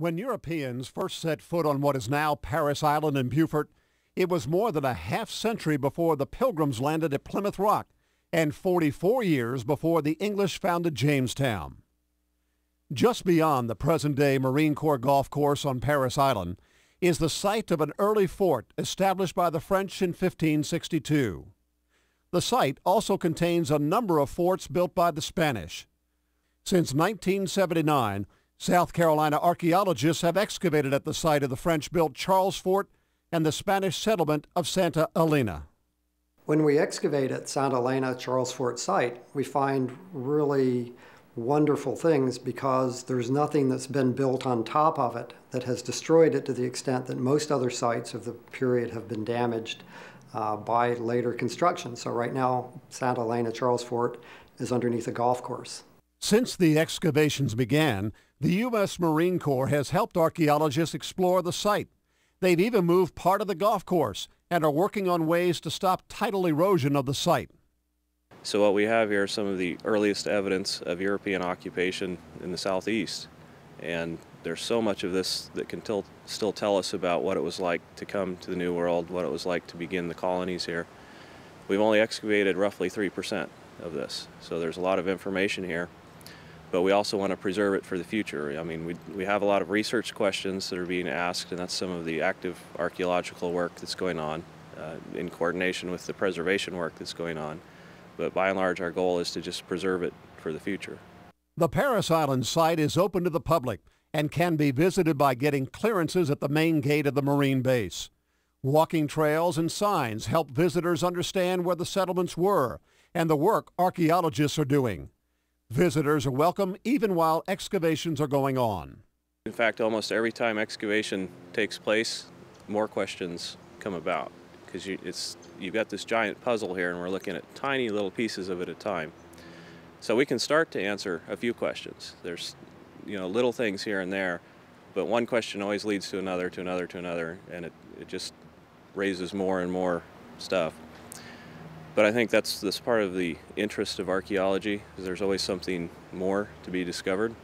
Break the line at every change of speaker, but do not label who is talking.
When Europeans first set foot on what is now Parris Island in Beaufort, it was more than a half-century before the Pilgrims landed at Plymouth Rock and 44 years before the English founded Jamestown. Just beyond the present-day Marine Corps golf course on Parris Island is the site of an early fort established by the French in 1562. The site also contains a number of forts built by the Spanish. Since 1979, South Carolina archaeologists have excavated at the site of the French-built Charles Fort and the Spanish settlement of Santa Elena.
When we excavate at Santa Elena Charles Fort site, we find really wonderful things because there's nothing that's been built on top of it that has destroyed it to the extent that most other sites of the period have been damaged by later construction. So right now, Santa Elena Charles Fort is underneath a golf course.
Since the excavations began, the U.S. Marine Corps has helped archaeologists explore the site. They've even moved part of the golf course and are working on ways to stop tidal erosion of the site.
So what we have here is some of the earliest evidence of European occupation in the southeast. And there's so much of this that can still tell us about what it was like to come to the New World, what it was like to begin the colonies here. We've only excavated roughly 3% of this, so there's a lot of information here. But we also want to preserve it for the future. I mean, we have a lot of research questions that are being asked, and that's some of the active archaeological work that's going on in coordination with the preservation work that's going on. But by and large, our goal is to just preserve it for the future.
The Parris Island site is open to the public and can be visited by getting clearances at the main gate of the Marine base. Walking trails and signs help visitors understand where the settlements were and the work archaeologists are doing. Visitors are welcome even while excavations are going on.
In fact, almost every time excavation takes place, more questions come about because you've got this giant puzzle here and we're looking at tiny little pieces of it at a time. So we can start to answer a few questions. There's little things here and there, but one question always leads to another, to another, to another, and it just raises more and more stuff. But I think that's part of the interest of archaeology, is there's always something more to be discovered.